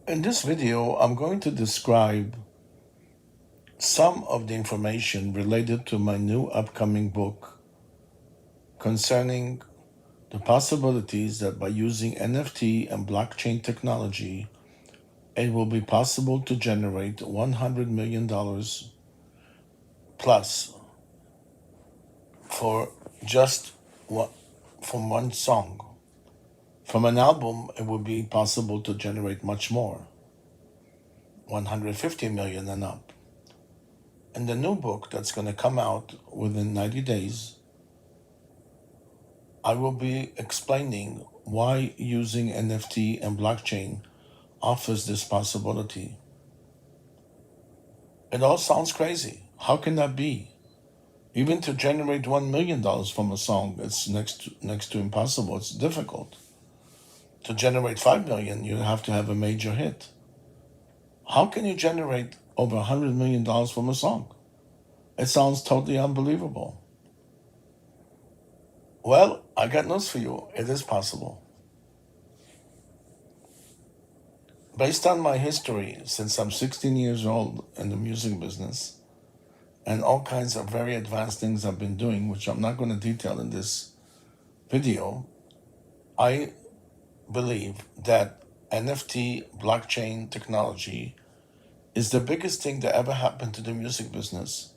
In this video, I'm going to describe some of the information related to my new upcoming book concerning the possibilities that by using NFT and blockchain technology, it will be possible to generate $100 million plus for just one, from one song. From an album, it will be possible to generate much more, 150 million and up. In the new book that's going to come out within 90 days, I will be explaining why using NFT and blockchain offers this possibility. It all sounds crazy. How can that be? Even to generate $1 million from a song, it's next to impossible. It's difficult. To generate 5 million, you have to have a major hit. How can you generate over $100 million from a song? It sounds totally unbelievable. Well, I got news for you. It is possible. Based on my history, since I'm 16 years old in the music business, and all kinds of very advanced things I've been doing, which I'm not going to detail in this video, I believe that NFT blockchain technology is the biggest thing that ever happened to the music business.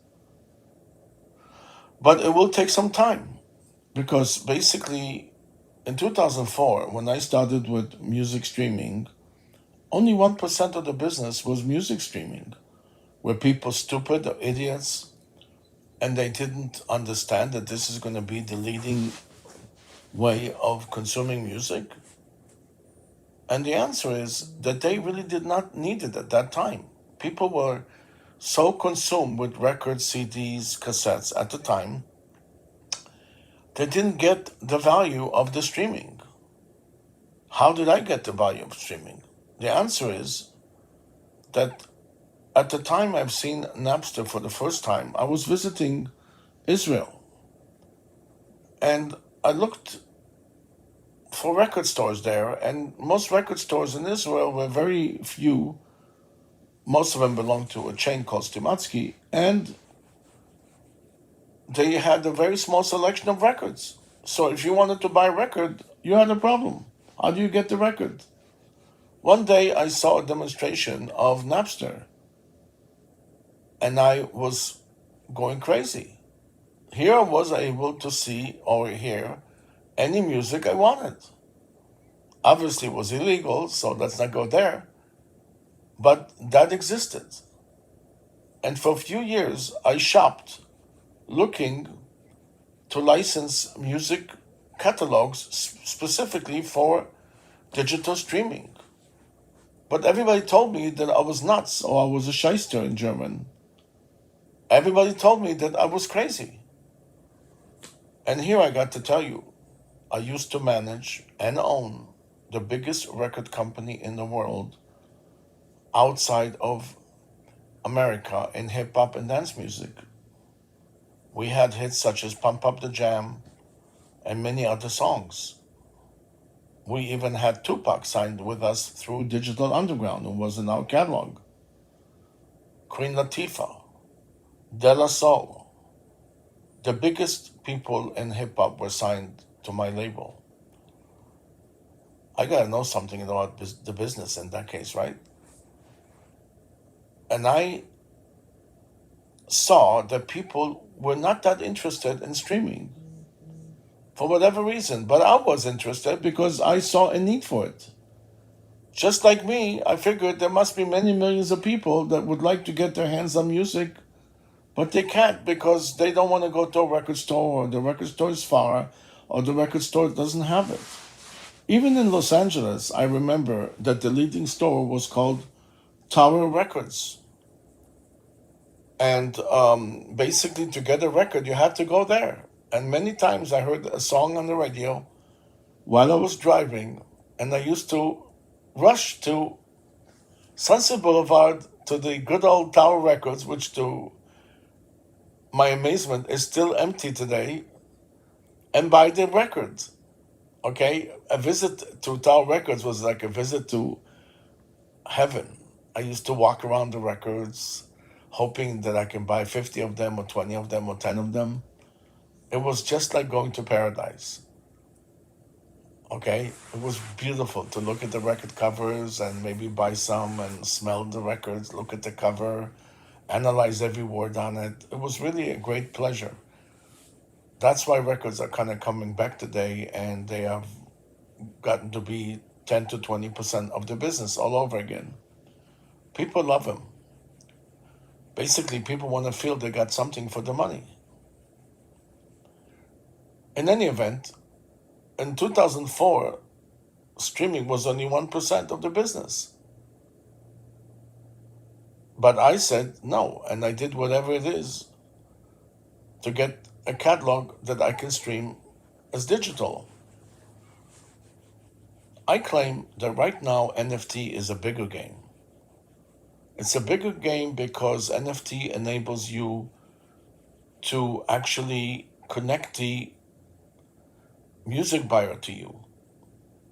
But it will take some time because basically in 2004, when I started with music streaming, only 1% of the business was music streaming. Were people stupid or idiots and they didn't understand that this is going to be the leading way of consuming music? And the answer is that they really did not need it at that time. People were so consumed with records, CDs, cassettes at the time, they didn't get the value of the streaming. How did I get the value of streaming? The answer is that at the time I've seen Napster for the first time, I was visiting Israel. And I looked for record stores there, and most record stores in Israel were very few. Most of them belonged to a chain called Stimatsky, and they had a very small selection of records. So if you wanted to buy a record, you had a problem. How do you get the record? One day I saw a demonstration of Napster, and I was going crazy. Here I was able to see or hear any music I wanted. Obviously, it was illegal, so let's not go there. But that existed. And for a few years, I shopped looking to license music catalogs specifically for digital streaming. But everybody told me that I was nuts or I was a shyster in German. Everybody told me that I was crazy. And here I got to tell you, I used to manage and own the biggest record company in the world outside of America in hip hop and dance music. We had hits such as Pump Up the Jam and many other songs. We even had Tupac signed with us through Digital Underground, who was in our catalog. Queen Latifah, De La Soul. The biggest people in hip hop were signed to my label. I gotta know something about the business in that case, right? And I saw that people were not that interested in streaming for whatever reason, but I was interested because I saw a need for it. Just like me, I figured there must be many millions of people that would like to get their hands on music, but they can't because they don't want to go to a record store, or the record store is far, or the record store doesn't have it. Even in Los Angeles, I remember that the leading store was called Tower Records. And basically, to get a record, you had to go there. And many times I heard a song on the radio while I was driving, and I used to rush to Sunset Boulevard to the good old Tower Records, which to my amazement is still empty today, and buy the record. Okay, a visit to Tower Records was like a visit to heaven. I used to walk around the records hoping that I can buy 50 of them or 20 of them or 10 of them. It was just like going to paradise. Okay? It was beautiful to look at the record covers and maybe buy some and smell the records, look at the cover, analyze every word on it. It was really a great pleasure. That's why records are kind of coming back today, and they have gotten to be 10 to 20% of the business all over again. People love them. Basically, people want to feel they got something for the money. In any event, in 2004, streaming was only 1% of the business. But I said no, and I did whatever it is to get a catalog that I can stream as digital. I claim that right now NFT is a bigger game. It's a bigger game because NFT enables you to actually connect the music buyer to you.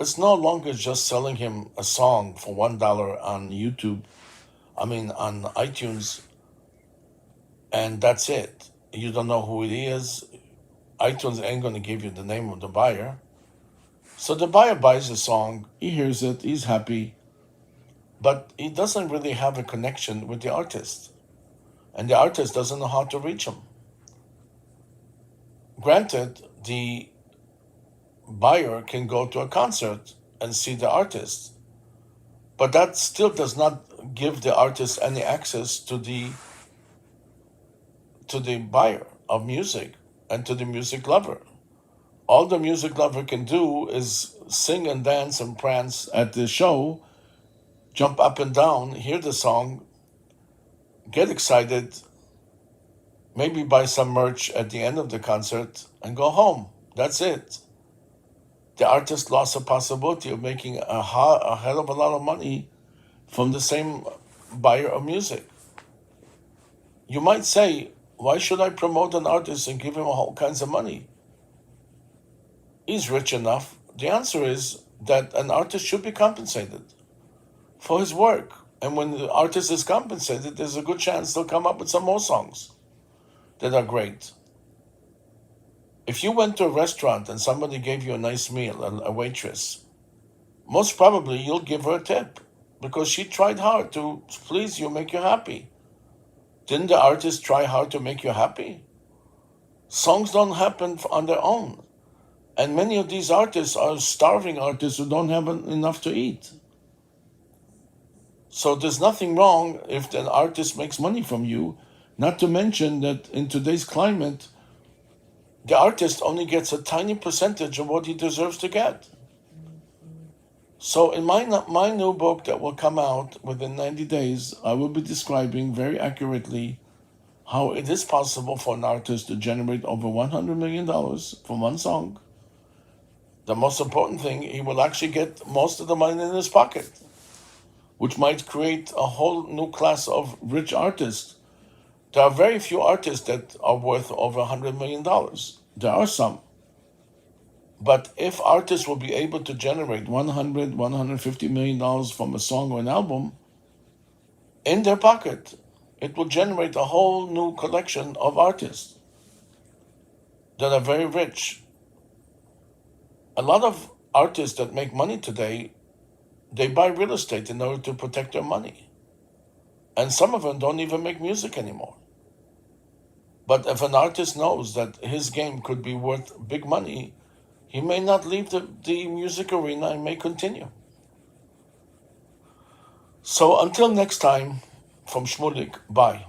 It's no longer just selling him a song for $1 on YouTube, on iTunes, and that's it. You don't know who it is. iTunes ain't going to give you the name of the buyer. So the buyer buys a song, he hears it, he's happy, but he doesn't really have a connection with the artist. And the artist doesn't know how to reach him. Granted, the buyer can go to a concert and see the artist, but that still does not give the artist any access to the buyer of music and to the music lover. All the music lover can do is sing and dance and prance at the show, jump up and down, hear the song, get excited, maybe buy some merch at the end of the concert, and go home. That's it. The artist lost the possibility of making a hell of a lot of money from the same buyer of music. You might say, why should I promote an artist and give him all kinds of money? He's rich enough. The answer is that an artist should be compensated for his work. And when the artist is compensated, there's a good chance they'll come up with some more songs that are great. If you went to a restaurant and somebody gave you a nice meal, a waitress, most probably you'll give her a tip because she tried hard to please you, make you happy. Didn't the artist try hard to make you happy? Songs don't happen on their own. And many of these artists are starving artists who don't have enough to eat. So there's nothing wrong if an artist makes money from you, not to mention that in today's climate, the artist only gets a tiny percentage of what he deserves to get. So in my new book that will come out within 90 days, I will be describing very accurately how it is possible for an artist to generate over $100 million from one song. The most important thing, he will actually get most of the money in his pocket, which might create a whole new class of rich artists. There are very few artists that are worth over $100 million. There are some. But if artists will be able to generate $100, $150 million from a song or an album in their pocket, it will generate a whole new collection of artists that are very rich. A lot of artists that make money today, they buy real estate in order to protect their money. And some of them don't even make music anymore. But if an artist knows that his game could be worth big money, he may not leave the music arena and may continue. So until next time, from Shmulik, bye.